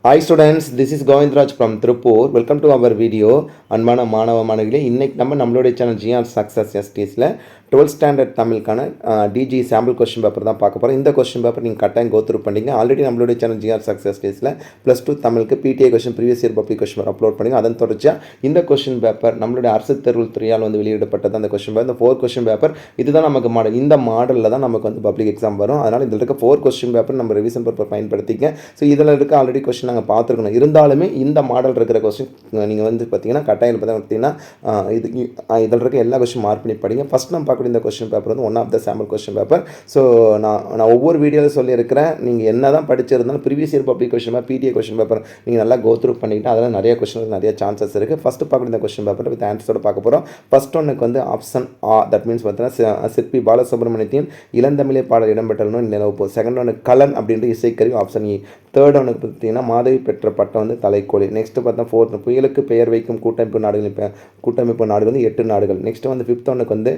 Hi students, this is Govindraj from Tripur. Welcome to our video. அன்பான மாணவ மாணவிகளே, இன்னைக்கு நம்மளுடைய சேனல் ஜிஆர் சக்ஸஸ் எஸ்டிஸில் 12th ஸ்டாண்டர்ட் தமிழுக்கான டிஜி சாம்பிள் கொஸ்டின் பேப்பர் தான் பார்க்க போகிறோம். இந்த கொஸ்டின் பேப்பர் நீங்கள் கட்டாயம் கோத்ரூ பண்ணிங்க. ஆல்ரெடி நம்மளுடைய சேனல் ஜிஆர் சக்ஸஸ் எஸ்டிஸில் +2 தமிழுக்கு PTA question previous year public question paper upload பண்ணிங்க. அதன் தொடர்ச்சியாக இந்த கொஸ்டின் பேப்பர் நம்மளுடைய அரசு தேர்வுத் துறையால் வந்து வெளியிடப்பட்டது அந்த கொஸ்டின் பேப்பர். இந்த 4 கொஸ்டின் பேப்பர் இதுதான் நமக்கு மாடல். இந்த மாடலில் தான் நமக்கு வந்து பப்ளிக் எக்ஸாம் வரும். அதனால் இதில் இருக்க 4 கொஸ்டின் பேப்பர் நம்ம ரிவிஷன் பேப்பர் பயன்படுத்திங்க. ஸோ இதில் இருக்க ஆல்ரெடி கொஸ்டின் நாங்கள் பார்த்துருக்கணும். இருந்தாலுமே இந்த மாடல் இருக்கிற கொஸ்டின் நீங்கள் வந்து பார்த்தீங்கன்னா கட்டாயம் பார்த்தீங்கன்னா இதில் இருக்க எல்லா கொஸ்டின் மார்க் பண்ணி படிங்க. ஃபஸ்ட் நம்ம பார்க்கக்கூடிய இந்த கொஸ்டின் பேப்பர் வந்து one of the sample question paper. So நான் ஒவ்வொரு வீடியோவில் சொல்லியிருக்கிறேன், நீங்கள் என்ன தான் படிச்சிருந்தாலும் previous year public question paper PTA question paper நீங்கள் நல்லா கோத்ரூ பண்ணிக்கிட்டு அதில் நிறைய கொஸ்டின் நிறைய சான்சஸ் இருக்குது. ஃபஸ்ட்டு பார்க்கக்கூடிய இந்த கொஸ்டின் பேப்பர் வித் ஆன்சரோட பார்க்க போகிறோம். ஃபஸ்ட் ஒன்னுக்கு வந்து ஆப்ஷன் ஆ, தட் மீன்ஸ் பார்த்தீங்கன்னா சிற்பி பாலசுப்ரமணியத்தின் இளந்தமிழே பாடல் இடம்பெற்றலும் நிலவு. செகண்ட் ஒன்று கலன் அப்படின்ற இசைக்கருவி ஆப்ஷன் இ. தேர்ட் ஒன்றுக்கு பார்த்தீங்கன்னா மாதவி பெற்ற பட்டம் வந்து தலைக்கோழி. நெக்ஸ்ட் பார்த்தா ஃபோர்த் புயலுக்கு பெயர் வைக்கும் கூட்டமைப்பு நாடுகள் வந்து 8 நாடுகள். நெக்ஸ்ட் வந்து ஃபிஃப்த் ஒன்றுக்கு வந்து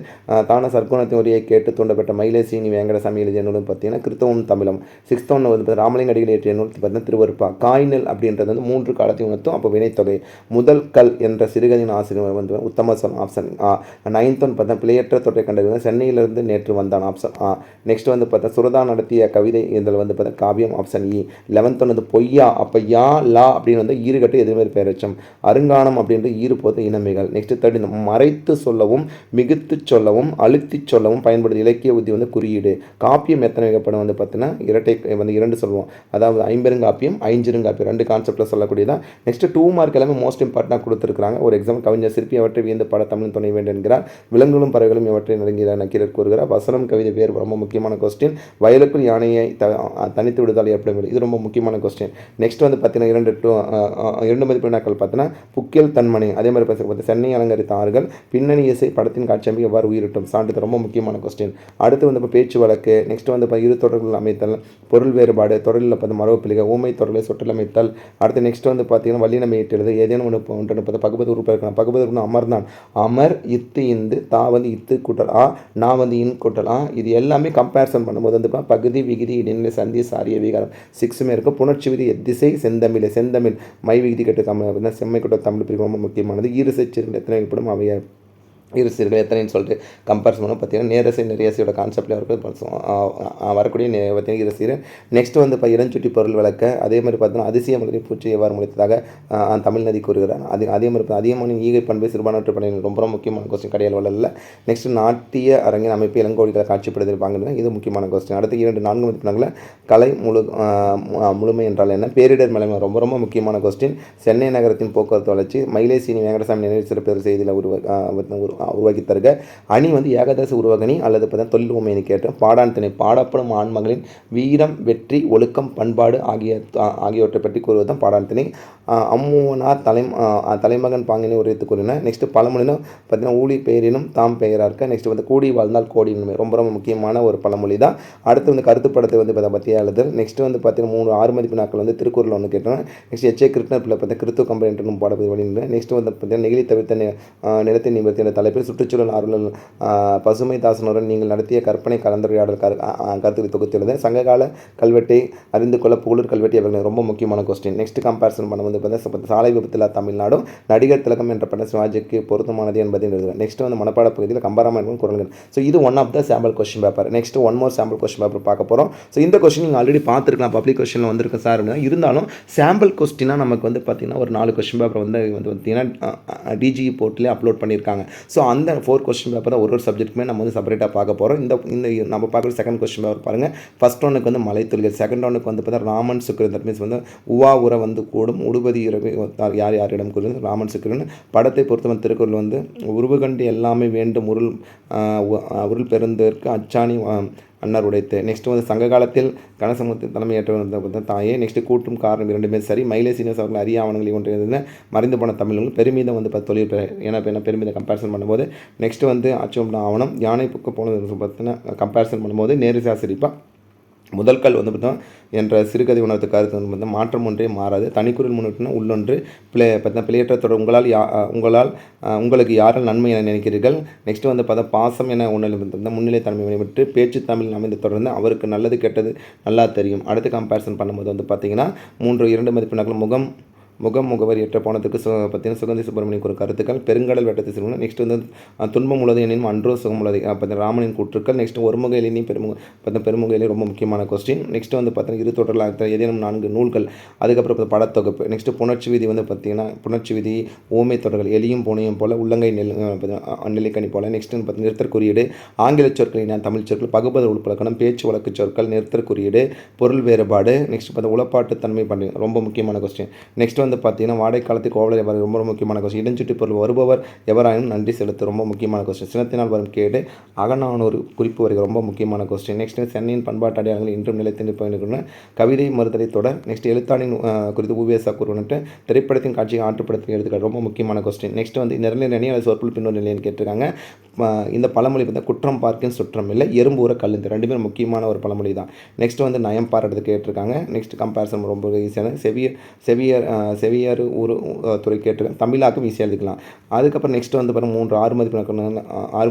தான சர்க்குணத்தின் உரையை கேட்டு தூண்டப்பட்ட மயிலை சீனி வேங்கடசாமி எழுதிய நூல் பார்த்தீங்கன்னா கிறித்தவம் தமிழம். சிக்ஸ்த் ஒன்று வந்து ராமலிங்க அடிகள் ஏற்றிய நூல் பார்த்தீங்கன்னா திருவருப்பா. காய்நெல் அப்படின்றது வந்து 3 காலத்தையும் உணர்த்தும். அப்போ வினைத்தொகை. முதல் கல் என்ற சிறுகதையின் ஆசிரியர் வந்து உத்தமசன் ஆப்ஷன் ஆ. 9th ஒன்று பார்த்தா பிழையற்ற தொற்றை கண்டறிந்த சென்னையிலிருந்து நேற்று வந்தான் ஆப்ஷன் ஆ. நெக்ஸ்ட் வந்து பார்த்தா சுரதா நடத்திய கவிதை இதில் வந்து பார்த்தா காவியம் ஆப்ஷன் இ. 11th ஒன்று பொய்யா, அப்போ யா லா அப்படின்னு வந்து ஈறுகட்டு எதிர்மறை பெயரச்சம். அருங்கானம் அப்படின்ற ஈறுபோத்த இனமைகள். நெக்ஸ்ட் தேர்ட் மறைத்து சொல்லவும் மிகுத்து சொல்லவும் அழுத்தி சொல்லவும் பயன்படுத்தி இலக்கிய உத்தி வந்து குறியீடு. காப்பியம் எத்தனை வகைப்படும் வந்து பார்த்தீங்கன்னா இரட்டை வந்து 2 சொல்லுவோம். அதாவது ஐம்பெருங்காப்பியம் ஐஞ்சிருங்காப்பியம் 2 கான்செப்டில் சொல்லக்கூடியதான். நெக்ஸ்ட் 2 மார்க் எல்லாமே மோஸ்ட் இம்பார்ட்டண்டாக கொடுத்துருக்காங்க. ஒரு எக்ஸாம் கவிஞர் சிற்பி அவற்றை வியந்து பாட தமிழ் துணை வேண்டும் என்கிறார். விலங்குகளும் பறவைகளும் எவற்றை நெருங்கிறார் நக்கீரர் கூறுகிறார். வசனம் கவிதை வேறு ரொம்ப முக்கியமான கொஸ்டின். வயலுக்குள் யானையை தனித்து விடுதல் எப்படி, இது ரொம்ப முக்கியமான கொஸ்டின். நெக்ஸ்ட் வந்து பார்த்தீங்கன்னா 2 மதிப்பு நாட்கள் பார்த்தீங்கன்னா புக்கியல் தன்மணி. அதே மாதிரி பார்த்தீங்கன்னா சென்னை அலங்கரித்த ஆறுகள் பின்னணி இசை படத்தின் காட்சியமைப்பு எவ்வாறு உயிரிட்டும் சான்றிதழ் ரொம்ப முக்கியமான கொஸ்டின். அடுத்து வந்து இப்போ பேச்சு வழக்கு. நெக்ஸ்ட் வந்து இரு தொடர்கள் அமைத்தல், பொருள் வேறுபாடு, தொடரில் பார்த்து மரபு பிள்ளைகள், ஊமை தொடர்களை சொற்றலமைத்தல். அடுத்து நெக்ஸ்ட் வந்து பார்த்தீங்கன்னா வல்லினமை ஈட்டுறது. ஏதேனும் ஒன்று பார்த்து பகுபது உறுப்பு இருக்கணும். பகுபது உறுப்பு அமர்ந்தான். அமர் இத்து இந்து தா வந்து இத்து கூட்டல் ஆ, நான் வந்து இன் கூட்டல் ஆ. இது எல்லாமே கம்பேரிசன் பண்ணும்போது வந்து பகுதி விகுதி இடைநிலை சந்தி சாரிய விகாரம் 6மே இருக்கும். புணர்ச்சி விதி எத்திசை செந்தமிழ் மை விகுதி கட்டு தமிழ் செம்மை கூட்ட தமிழ் பிரிவு ரொம்ப முக்கியமானது. ஈரசைச்சீர்கள் எத்தனை ஏற்படும் அவைய இருசீர்கள் எத்தனைன்னு சொல்லிட்டு கம்பேர்ஸ் பண்ணோம். பார்த்தீங்கன்னா நேரசை நிறையசையோட கான்செப்டில் வரக்கூடிய பார்த்தீங்கன்னா இருசீர். நெக்ஸ்ட் வந்து இப்போ இளஞ்சுட்டி பொருள் விளக்க. அதே மாதிரி பார்த்தீங்கன்னா அதிசய மதுரை பூச்சி எவ்வாறு முளைத்ததாக தமிழ் நதி கூறுகிறார். அதே மாதிரி அதிகமான ஈகை பண்பு சிறுபான்மை பணிகள் ரொம்ப முக்கியமான கொஸ்டின் கடையால் வளரல. நெக்ஸ்ட் நாட்டிய அரங்கின் அமைப்பு இளங்கோடிகளை காட்சிப்படுத்தி வாங்குறது, இது முக்கியமான கொஸ்டின். அடுத்து 4 மதிப்பெண்களில் கலை முழுமை என்றால் என்ன, பேரிடர் மேலாண்மை ரொம்ப முக்கியமான கொஸ்டின். சென்னை நகரத்தின் போக்குவரத்து வளர்ச்சி, மயிலை சீனி வேங்கடசாமி நினைவு சிறப்பு செய்தியில் உருவாக்கி தருக. அணி வந்து ஏகாதச உருவகணி அல்லது தொழில் உண்மையை கேட்டோம். பாடான் திணை பாடப்படும் ஆண்மகளின் வீரம் வெற்றி ஒழுக்கம் பண்பாடு ஆகியவற்றை பற்றி கூறுவதுதான் பாடான் திணை. அம்மூவனார் தலைமகன் பாங்கினை உரைத்து கூறினார். நெக்ஸ்ட் பழமொழினா பார்த்தீங்கன்னா ஊழி பெயரினும் தாம் பெயராக இருக்க. நெக்ஸ்ட் வந்து கூடி வாழ்ந்தால் கோடி ரொம்ப முக்கியமான ஒரு பழமொழி தான். அடுத்து வந்து கருத்து படத்தை வந்து பற்றிய எழுதல். நெக்ஸ்ட் வந்து பார்த்தீங்கன்னா 6 மதிப்பு நாட்கள் வந்து திருக்குறள் ஒன்று கேட்டோம். நெக்ஸ்ட் எச்ஏ கிருஷ்ணர் பிள்ளை பார்த்தா கிறித்துவ கம்பெனி என்று பாடப்பதி வழியில். நெக்ஸ்ட் வந்து பார்த்தீங்கன்னா நெகிழி தவிர்த்த நிலத்தை நிமிர்த்தி என்ற தலைப்பில் சுற்றுச்சூழல் ஆர்வலர் பசுமை தாசனுடன் நீங்கள் நடத்திய கற்பனை கலந்துரையாடல் கருத்துக்களை தொகுத்துள்ளது. சங்ககால கல்வெட்டை அறிந்து கொள்ள புகழூர் கல்வெட்டி அவர்கள் ரொம்ப முக்கியமான கொஸ்டின். நெக்ஸ்ட் கம்பேரிசன் பண்ணும்போது சாலை விபத்தில் தமிழ்நாடும் நடிகர் திலகம் என்ற படம் சிவாஜிக்கு பொருத்தமானது என்பதை எழுதுவேன். நெக்ஸ்ட் வந்து மனப்பாட பகுதியில் கம்பராமாயணம் குரல்கள். ஸோ இது one of the sample question paper. Next one more sample question paper பார்க்க போகிறோம். ஸோ இந்த கொஸ்டின் நீங்கள் ஆல்ரெடி பார்த்துருக்கலாம், பப்ளிக் கொஸ்டினில் வந்திருக்கு சார். இருந்தாலும் சாம்பிள் கொஸ்டினாக நமக்கு வந்து பார்த்தீங்கன்னா ஒரு 4 கொஸ்டின் பேப்பர் வந்து பார்த்தீங்கன்னா டிஜிஇ போர்ட்டிலே அப்லோட் பண்ணியிருக்காங்க. ஸோ அந்த 4 கொஸ்டின் பேப்பர் தான் ஒரு சப்ஜெக்ட்டுமே நம்ம வந்து செப்பரேட்டாக பார்க்க போகிறோம். இந்த நம்ம பார்க்குற செகண்ட் கொஸ்டின் பேப்பர் பாருங்கள். ஃபர்ஸ்ட் ஒன்றுக்கு வந்து மலைத்துளிகள். செகண்ட் ஒன்றுக்கு வந்து பார்த்தா ராமன் சுக்கிரன். தட் மீன்ஸ் வந்து உவா உர வந்து கூடும் உடுபதி இரவு யார் யாரிடம் கூறுது ராமன் சுக்கிரன். படத்தை பொறுத்தவரை திருக்குறள் வந்து உருவு கண்டு எல்லாமே வேண்டும் உருள் பெருந்தற்கு அச்சாணி அன்னார் உடைத்து. நெக்ஸ்ட் வந்து சங்க காலத்தில் கனசமுத்திர தலைமையேற்ற தாயே. நெக்ஸ்ட் கூட்டும் காரணம் 2மே சரி. மயிலை சீனிவாஸ் அவர்கள் அரிய ஆவணங்களை ஒன்று மறைந்து போன தமிழ்கள் பெருமிதம் வந்து தொழில் ஏன்னா பெருமிதம் கம்பேரிசன் பண்ணும்போது. நெக்ஸ்ட் வந்து அச்சம் ஆவணம் யானை புக்க போனது பார்த்தீங்கன்னா கம்பேரிசன் பண்ணும்போது நேரிசா சிரிப்பா முதல் கல் வந்து பார்த்தோம் என்ற சிறுகதை உணர்த்து கருத்து வந்து பார்த்தா மாற்றம் ஒன்றே மாறாது, தனிக்குரல் முன்னிட்டுனா உள்ளொன்று பார்த்தா பிழையற்றத்தோட உங்களுக்கு யாரால் நன்மை என நினைக்கிறீர்கள். நெக்ஸ்ட் வந்து பார்த்தா பாசம் என ஒன்றில் முன்னிலை தன்மை விட்டு பேச்சு தமிழ் அமைந்து தொடர்ந்து அவருக்கு நல்லது கெட்டது நல்லா தெரியும். அடுத்து கம்பேரிசன் பண்ணும்போது வந்து பார்த்தீங்கன்னா 2 மதிப்பெண்கள் முகவரி ஏற்ற போனதுக்கு பார்த்தீங்கன்னா சுகந்தி சுப்பிரமணியம் ஒரு கருத்துக்கள். பெருங்கடல் வெட்டத்தை சிறுவன். நெக்ஸ்ட் வந்து துன்பம் உள்ளது எனினும் அன்றோ சுகம் உள்ளது பார்த்தீங்கன்னா ராமனின் கூற்றுக்கள். நெக்ஸ்ட் ஒருமுக எலினி பெருமுக எலி ரொம்ப முக்கியமான கொஸ்டின். நெக்ஸ்ட் வந்து பார்த்தீங்கன்னா இரு தொடரில் ஏதேனும் 4 நூல்கள். அதுக்கப்புறம் படத்தொகுப்பு. நெக்ஸ்ட் புணர்ச்சி விதி வந்து பார்த்தீங்கன்னா புணர்ச்சி விதி ஓமை தொடர்கள் எலியும் பூனையும் போல உள்ளங்கை நெல்லிக்கனி போல. நெக்ஸ்ட் வந்து பார்த்தீங்கன்னா நிறுத்தற் குறியீடு ஆங்கில சொற்கள் தமிழ் சொற்கள் பகுபத உள்பழக்கணம் பேச்சு வழக்கு சொற்கள் நிறுத்தற் குறியீடு பொருள் வேறுபாடு. நெக்ஸ்ட் பார்த்தா உளப்பாட்டு தன்மை பண்ணி ரொம்ப முக்கியமான கொஸ்டின். நெக்ஸ்ட் வந்து பார்த்தீங்கன்னா வாடகை காலத்துக்கு கோவலர் எவர் ரொம்ப முக்கியமான கொஸ்டின். இடஞ்சுட்டி பொருள் வருபவர் எவராயினும் நன்றி செலுத்து ரொம்ப முக்கியமான கொஸ்டின். சினத்தினால் வரும் கேடு அகநானூறு குறிப்பு வரைக்கும் ரொம்ப முக்கியமான கொஸ்டின். நெக்ஸ்ட் சென்னையின் பண்பாட்டு அடையாளங்கள் இன்றும் நிலைத்து நிற்பன கவிதை மறுதலை தொடர். நெக்ஸ்ட் எழுத்தாணின் குறித்து ஊவேசா கூறுவன்ட்டு திரைப்படத்தின் காட்சியை ஆற்றுப்படத்தில் எடுத்துக்காட்டு ரொம்ப முக்கியமான கொஸ்டின். நெக்ஸ்ட் வந்து நிரலின் அணி அல்லது சொற்பொருள் பின்னொரு நிலையன்னு கேட்டிருக்காங்க. இந்த பழமொழி பார்த்தா குற்றம் பார்க்கின் சுற்றம் இல்லை எறும்பு ஊற கல். இந்த 2 முக்கியமான ஒரு பழமொழி தான். நெக்ஸ்ட் வந்து நயம் பாடுறது கேட்டிருக்காங்க. நெக்ஸ்ட் கம்பேரிசன் ரொம்ப ஈஸியான செவியர் துறை கேட்டிருக்காங்க. தமிழாக்கும் ஈஸியாக எழுதிக்கலாம். அதுக்கப்புறம் நெக்ஸ்ட் வந்து பாருங்கள் 6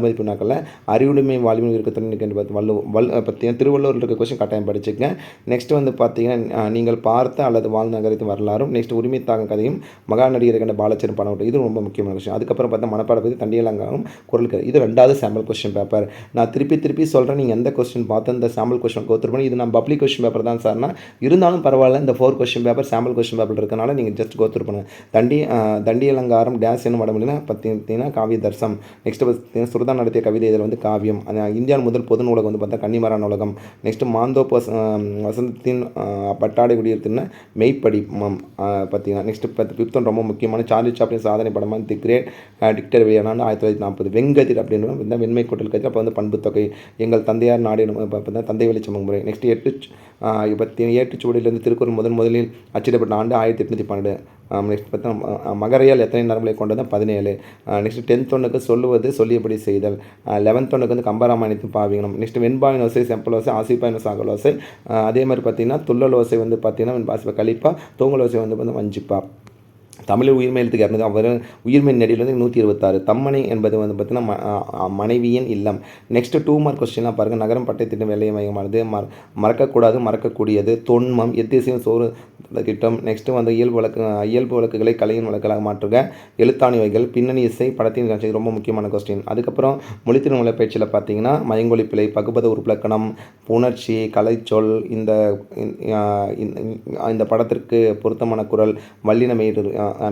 மதிப்பு நாட்களில் அறிவுடைமை வாழ்வு இருக்க பார்த்தீங்கன்னா திருவள்ளுவர் இருக்க கொஸ்டின் கட்டாயம் படிச்சுக்கங்க. நெக்ஸ்ட் வந்து பார்த்தீங்கன்னா நீங்கள் பார்த்த அல்லது வாழ்ந்த நகரத்தின் வரலாறும். நெக்ஸ்ட் உரிமை தாங்க கதையும் மகா நடிகர் கண்ட பாலச்சந்திரன் படம் இது ரொம்ப முக்கியமான விஷயம். அதுக்கப்புறம் பார்த்தா மனப்பாட பற்றி தண்டியலங்காவும் குரல் இது 2வது சாம்பிள் கொஸ்டின் பேப்பர். நான் திருப்பி சொல்கிறேன். நீங்கள் எந்த கொஸ்டின் பார்த்து இந்த சாம்பிள் கொஸ்டின் கோத்துரு பண்ணி இது நான் பப்ளிக் கொஸ்டின் பேப்பர் தான் சார்னா இருந்தாலும் பரவாயில்ல. இந்த 4 question paper sample question paper இருக்கனால நீங்கள் ஜஸ்ட் கோத்துரு பண்ணுங்க. தண்டியலங்காரம் டேஸ் என்ன வடமொழினா பார்த்தீங்கன்னா காவிய தர்சம். நெக்ஸ்ட் பார்த்தீங்கன்னா சுரதான் நடத்திய கவிதை இதில் வந்து காவியம். இந்தியாவின் முதல் பொது நூலகம் வந்து பார்த்தா கன்னிமரா நூலகம். நெக்ஸ்ட் மாந்தோப்பு வசந்தத்தின் பட்டாடை குடியிருத்துன்னா மெய்ப்படி பார்த்தீங்கன்னா. நெக்ஸ்ட் 5th ஒன் ரொம்ப முக்கியமான சார்லி சாப்ளின் சாதனை படமாக தி கிரேட் டிக்டர் வெளியான 1940 வெங்கதிர் அப்படின்னு வெண்மை கூட்டல் கட்சி. அப்போ வந்து பண்பு தொகை எங்கள் தந்தையார் நாடு பார்த்தா தந்தை வெளிச்சம் முறை. நெக்ஸ்ட் 8 ஏட்டுச்சூடிலிருந்து திருக்குறள் முதலில் அச்சிடப்பட்ட ஆண்டு 1812. நெக்ஸ்ட் பார்த்தா மகரையால் எத்தனை நரம்புகளை கொண்டது 17. நெக்ஸ்ட் 10th ஒன்றுக்கு சொல்லுவது சொல்லியபடி செய்தல். 11th ஒன்றுக்கு வந்து கம்பராமாயணத்தின் பாவிகணும். நெக்ஸ்ட் வெண்பாவின் ஓசை செம்பல் ஓசை ஆசிப்பாயின் சாகல் ஓசை. அதே மாதிரி பார்த்தீங்கன்னா துள்ளல் ஓசை வந்து பார்த்தீங்கன்னா கலிப்பா தூங்கல் ஓசை வந்து வஞ்சிப்பா. தமிழ் உயிர்மை எழுத்துக்கு 200 அவர் உயிர்மை நெடியில் வந்து 126. தம்மனை என்பது வந்து பார்த்தீங்கன்னா மனைவியின் இல்லம். நெக்ஸ்ட் 2 மார்க் கொஸ்டின்லாம் பாருங்கள். நகரம் பட்டை திட்டம் வேலை மையமானது மறக்கக்கூடாது மறக்கக்கூடியது தொன்மம் எத்திசையும் சோறு திட்டம். நெக்ஸ்ட்டு வந்து இயல்பு வழக்குகளை கலையின் வழக்குகளாக மாற்றுக எழுத்தாணி வகைகள் பின்னணி இசை படத்தின் காட்சி ரொம்ப முக்கியமான கொஸ்டின். அதுக்கப்புறம் மொழித்திறன் உள்ள பேச்சில் பார்த்தீங்கன்னா மயங்கொலி பிழை பகுபத உருப்பிலக்கணம் புணர்ச்சி கலைச்சொல் இந்த படத்திற்கு பொருத்தமான குரல் வல்லின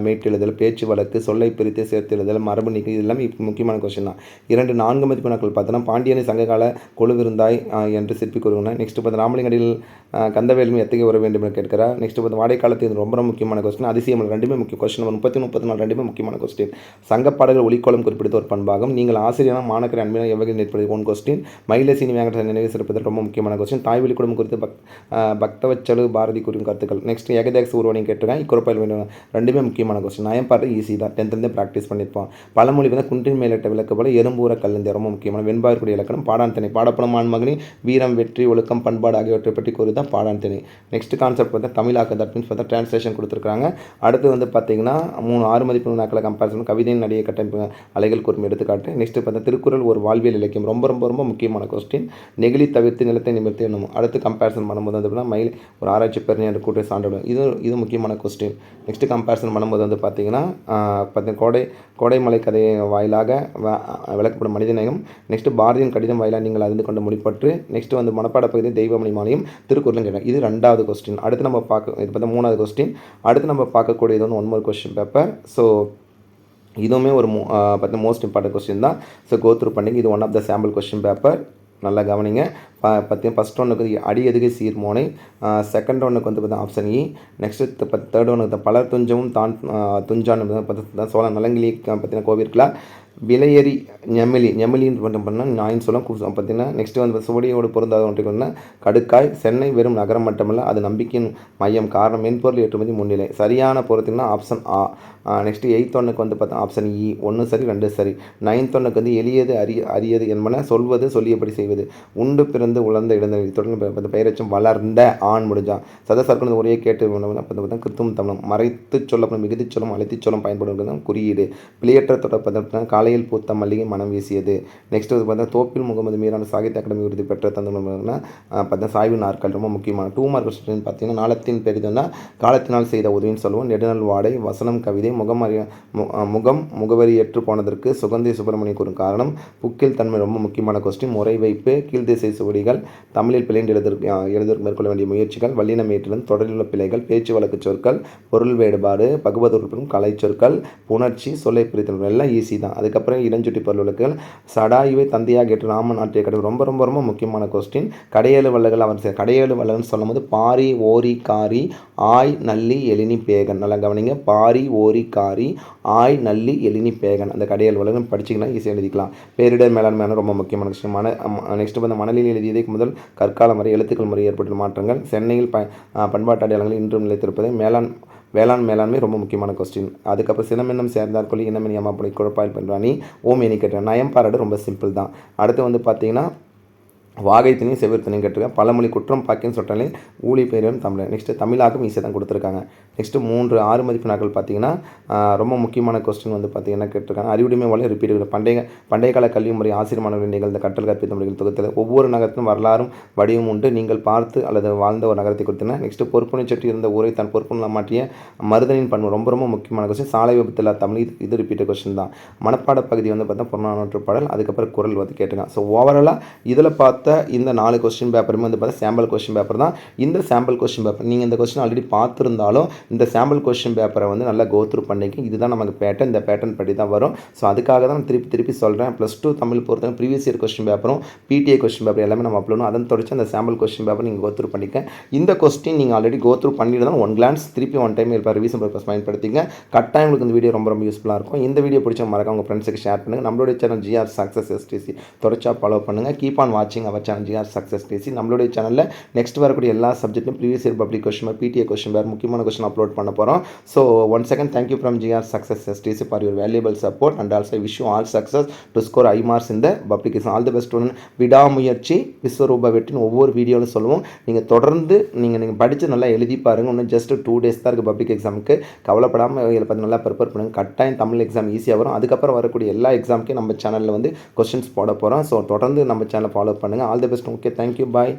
மேட்டெழுதல் பேச்சு வழக்கு சொல்லை பிரித்து சேர்த்தெழுதல் மரபு நீக்கி இதெல்லாம் முக்கியமான கொஸ்டின் தான். 4 மதிப்பெண்கள் பார்த்தோன்னா பாண்டியனை சங்ககால கொழுவிருந்தாய் என்று சிற்பி கூறுகிறார். நெக்ஸ்ட் பார்த்து ராமலிங்கடியில் கந்தவேலுமே எத்தகைய வர வேண்டும் என்று கேட்கிறார். நெக்ஸ்ட் பார்த்து வாடகை காலத்தில் இது ரொம்ப முக்கியமான கொஸ்டின். அதிசயம் 2 முக்கிய கொஸ்டின். 34 2 முக்கியமான கொஸ்டின். சங்கப்பாடல்கள் ஒளிக்கோளம் குறிப்பிடுத்த ஒரு பண்பாகும். நீங்கள் ஆசிரியரான மாணக்கரை அன்பினால் எவ்வகை நிற்பது 1 கொஸ்டின். மயிலசீனி வேங்கட நினைவு சிறப்பது ரொம்ப முக்கியமான கொஸ்டின். தாய்வழி குடும்பம் குறித்து பக்தவச்சலு பாரதி கூறும் கருத்துக்கள். நெக்ஸ்ட் ஏகதேச உருவனையும் கேட்டிருக்கேன். இக்குறப்பாயில் வேண்டும் 2 முக்கியமான கொஸ்டின். நயம்பாட்டு ஈஸி தான் 10th ப்ராக்டிஸ் பண்ணியிருப்போம். பழமொழி வந்து குன்றின் மேலிட்ட விளக்கு போல எறும்பூர கல்லந்த ரொம்ப முக்கியமான வெண்பாவிற்குரிய இலக்கணம் பாடான் திணை பாடப்படும் ஆண்மகனி வீரம் வெற்றி ஒழுக்கம் பண்பாடு ஆகியவற்றை பற்றி கூறுதான் பாடான் திணை. நெக்ஸ்ட் கான்செப்ட் பார்த்தா தமிழாக்க தட் மீன்ஸ் பார்த்தா டிரான்ஸ்லேஷன் கொடுத்துருக்காங்க. அடுத்து வந்து பார்த்தீங்கன்னா 6 மதிப்பு நாட்களை கம்பேரிசன் கவிதையின் நடிகை கட்டமைப்பு அலைகள் கூறும் எடுத்துக்காட்டு. நெக்ஸ்ட் பார்த்தா திருக்குறள் ஒரு வாழ்வியல் இலக்கியம் ரொம்ப ரொம்ப ரொம்ப முக்கியமான கொஸ்டின். நெகிழி தவிர்த்து நிலத்தை நிமிர்த்தி என்னும். அடுத்து கம்பேரிசன் பண்ணும்போது வந்து மயில் ஒரு ஆராய்ச்சி பெருணை என்று கூட்ட சான்று இது முக்கியமான கொஸ்டின். நெக்ஸ்ட் கம்பேரிசன் பண்ணும்போது வந்து பார்த்தீங்கன்னா கோடைமலை கதை வாயிலாக விளக்கப்படும் மனிதநேயம். நெக்ஸ்ட் பாரதியின் கடிதம் வாயிலாக நீங்கள் அறிந்து கொண்ட மொழிப்பற்று. நெக்ஸ்ட் வந்து மனப்பாட பகுதி தெய்வமணி மாலையும் திருக்குறளும் கேட்டாங்க. இது 2வது கொஸ்டின். அடுத்து நம்ம இது பார்த்தா 3வது கொஸ்டின். அடுத்து நம்ம பார்க்கக்கூடியது வந்து 1 more கொஸ்டின் பேப்பர். ஸோ இதுவுமே ஒரு மோஸ்ட் இம்பார்ட்டன்ட் கொஸ்டின் தான். ஸோ கோத்ரூ பண்ணிங்க. இது 1 of the sample question paper. நல்லா கவனிங்க. ஃபஸ்ட் ஒன்றுக்கு அடி எதுகை சீர்மோனை. செகண்ட் ஒன்றுக்கு வந்து பார்த்தா ஆப்ஷன் இ. நெக்ஸ்ட்டு 3rd ஒன்றுக்கு பலர் துஞ்சவும் தான் துஞ்சான்னு பார்த்தா சோழ நலங்கிலி பார்த்தீங்கன்னா கோவிற்கலா. விலையேறி ஞெமிலின்னு மட்டும் பண்ணால் நாயின்னு சொல்லும். பார்த்தீங்கன்னா நெக்ஸ்ட்டு வந்து சுவடியோடு பொருந்தாத ஒன்றை கொண்டா கடுக்காய். சென்னை வெறும் நகரம் மட்டுமல்ல, அது நம்பிக்கையின் மையம். காரணம் மென்பொருள் ஏற்றுமதி முன்னிலை. சரியான பொறுத்திங்கன்னா ஆப்ஷன் ஆ. நெக்ஸ்ட்டு 8th ஒன்றுக்கு வந்து பார்த்தா ஆப்ஷன் இ. 1 சரி 2 சரி. 9th ஒன்றுக்கு வந்து எளியது அரியது என்பன சொல்வது சொல்லியபடி செய்வது. உண்டு பிறந்து உலர்ந்த இடந்த தொடர்ந்து பெயரச்சும் வளர்ந்த ஆண் முடிஞ்சான். சதசர்க்கணும் ஒரே கேட்டு பார்த்தா கிருத்தும் தமிழும். மறைத்து சொல்லப்படும் மிகுதி சொல்லும் அழைத்து சொல்லும் பயன்படுவது குறியீடு. பிழையற்ற தொடர்பு காலையில் பூத்த மல்லிகை மனம் வீசியது. நெக்ஸ்ட் வந்து பார்த்தா தோப்பில் முகமது மீரான சாகித்ய அகாடமி விருது பெற்ற தந்தம்னா பார்த்தா சாய்வு நாட்கள் ரொம்ப முக்கியமான 2 மார்க் கொஸ்டின் பார்த்தீங்கன்னா நாளத்தின் பெரிதுன்னா காலத்தினால் செய்த உதவின்னு சொல்லுவோம். நெடுநாள் வாடை வசனம் கவிதை முகம் முகவரியற்று போனதற்கு சுகந்தி சுப்பிரமணிய கூறும் காரணம். புக்கில் தன்மை ரொம்ப முக்கியமான கொஸ்டின். முறை வைப்பு கீழ்திசை சுவடிகள் தமிழில் பிழைந்து எழுதற்கு மேற்கொள்ள வேண்டிய முயற்சிகள் வல்லினம் ஏற்றிலும் தொடரிலுள்ள பிழைகள் பேச்சு வழக்கு சொற்கள் பொருள் வேறுபாடு பகுவதொருப்பும் கலை சொற்கள் புணர்ச்சி சொல்லை பிரித்தல் எல்லாம் ஈஸி தான். அதுக்கப்புறம் இடஞ்சுட்டி பொருளுக்கள் சடாயுவை தந்தையாக ஏற்று ராமன் ஆற்றிய கடவுள் ரொம்ப ரொம்ப ரொம்ப முக்கியமான கொஸ்டின். கடையேழு வள்ளல்கள் அவர் கடையேழு வள்ளல்னு சொல்லும் போது பாரி ஓரி காரி ஆய் நல்லி எழினி பேகன். நல்லா கவனிங்க. பாரி ஓரி காரி ஆய் நல்லி எழினி பேகன். அந்த கடையேழு வள்ளல்கள் படிச்சிங்கன்னா ஈஸியாக எழுதிக்கலாம். பேரிடர் மேலாண்மையான ரொம்ப முக்கியமான விஷயம். நெக்ஸ்ட் வந்து மணலில் எழுதியதை முதல் கற்காலம் வரை எழுத்துக்கள் முறை ஏற்பட்ட மாற்றங்கள். சென்னையில் பண்பாட்டு அடையாளங்கள் இன்றும் நிலைத்திருப்பதை வேளாண் மேலாண்மை ரொம்ப முக்கியமான கொஸ்டின். அதுக்கப்புறம் சினமென்னும் சேர்ந்தார் கொள்ளி இனமென் ஏமாப்படை குழப்பாயில் பண்ணுறானி ஓம் எனி கேட்டேன். நயம் பாராட்டு ரொம்ப சிம்பிள் தான். அடுத்து வந்து பார்த்தீங்கன்னா வாகைத்தினையும் செவிர்த்தனையும் கேட்டிருக்கேன். பழமொழி குற்றம் பாக்கின்னு சொல்லிட்டாலே ஊழி பெயரும் தமிழ். நெக்ஸ்ட்டு தமிழாக்கும் ஈஸியாக தான் கொடுத்துருக்காங்க. நெக்ஸ்ட்டு 3 6 மதிப்பு நாட்கள் பார்த்தீங்கன்னா ரொம்ப முக்கியமான கொஸ்டின் வந்து பார்த்தீங்கன்னா கேட்டிருக்காங்க. அறிவுடைமை வலை ரிப்பீட் பண்டைய கால கல்வி முறை ஆசிரியர் மாணவர்கள் நிகழ்ந்த கற்றல் கற்பித்த முறைகள் தொகுத்தல். ஒவ்வொரு நகரத்திலும் வரலாறும் வடிவம் உண்டு. நீங்கள் பார்த்து அல்லது வாழ்ந்த ஒரு நகரத்தை கொடுத்தன. நெக்ஸ்ட்டு பொறுப்புணை சற்று இருந்த ஊரை தன் பொறுப்புணை மாற்றிய மருதனின் பண்பு ரொம்ப ரொம்ப முக்கியமான கொஸ்டின். சாலை விபத்தில் தமிழ் இது ரிப்பீட்டட் கொஸ்டின் தான். மனப்பாட பகுதி வந்து பார்த்தா புறநானூற்று பாடல். அதுக்கப்புறம் குரல் வந்து கேட்டுருக்காங்க. ஸோ ஓவராலாக இதில் பார்த்த இந்த 4 கொஸ்டின் பேப்பருமே வந்து பார்த்தா சாம்பிள் கொஸ்டின் பேப்பர் தான். இந்த சாம்பிள் கொஸ்டின் பேப்பர் நீங்கள் இந்த கொஸ்டின் ஆல்ரெடி பார்த்துருந்தாலும் இந்த சாம்பிள் கொஸ்டின் பேப்பரை வந்து நல்லா கோத்ரூ பண்ணிக்க. இதுதான் நமக்கு பேட்டர்ன். இந்த பேட்டர்ன் படி தான் வரும். ஸோ அதுக்காக தான் திருப்பி சொல்கிறேன். +2 தமிழ் பொறுத்தவரை ப்ரீவியஸ் இயர் கொஸ்டின் பேப்பரும் பிடிஏ கொஸ்டின் பேப்பர் எல்லாமே நம்ம அப்லோட் அதன் தொடர்ச்சி அந்த சாம்பிள் கொஸ்டின் பேப்பர் நீங்கள் கோத்ரூ பண்ணிக்க. இந்த கொஸ்டின் நீங்கள் ஆல்ரெடி கோத்ரூ பண்ணிட்டு தான் 1 glance திருப்பி 1 time இருப்பார் ரிவிஷன் பர்பஸ் பயன்படுத்திங்க. கட்டாயம் உங்களுக்கு இந்த வீடியோ ரொம்ப ரொம்ப யூஸ்ஃபுல்லாக இருக்கும். இந்த வீடியோ பிடிச்ச மறக்காம உங்கள் ஃப்ரெண்ட்ஸுக்கு ஷேர் பண்ணுங்கள். நம்மளுடைய சேனல் ஜிஆர் சக்ஸஸ் எஸ்டிசி தொடர்ச்சியாக ஃபாலோ பண்ணுங்கள். கீப் ஆன் வாட்சிங் our channel GR success DC. நம்மளுடைய சேனலில் நெக்ஸ்ட் வரக்கூடிய எல்லா சப்ஜெக்ட்டும் previous year public question PTA question வேறு முக்கியமான கொஸ்டின் அப்லோட் பண்ண போகிறோம். So once again thank you from GR success STC for your valuable support and also wish you all success to score high marks இந்த publication. All the best student. விடாமுயற்சி விஸ்வரூப வெற்றின்னு ஒவ்வொரு வீடியோவில் சொல்லுவோம். நீங்கள் தொடர்ந்து நீங்கள் படித்து நல்லா எழுதி பாருங்கள். இன்னும் ஜஸ்ட் 2 days தான் இருக்குது பப்ளிக் எக்ஸாமுக்கு. கவலைப்படாமல் இதில் பார்த்து நல்லா ப்ரிப்பேர் பண்ணுங்கள். கட்டாயம் தமிழ் எக்ஸாம் ஈஸியாக வரும். அதுக்கப்புறம் வரக்கூடிய எல்லா எக்ஸாமுக்கும் நம்ம சேனலில் வந்து கொஸ்டின்ஸ் போட போகிறோம். ஸோ தொடர்ந்து நம்ம சேனலை ஃபாலோ பண்ணுங்கள். All the best. Okay, thank you, bye.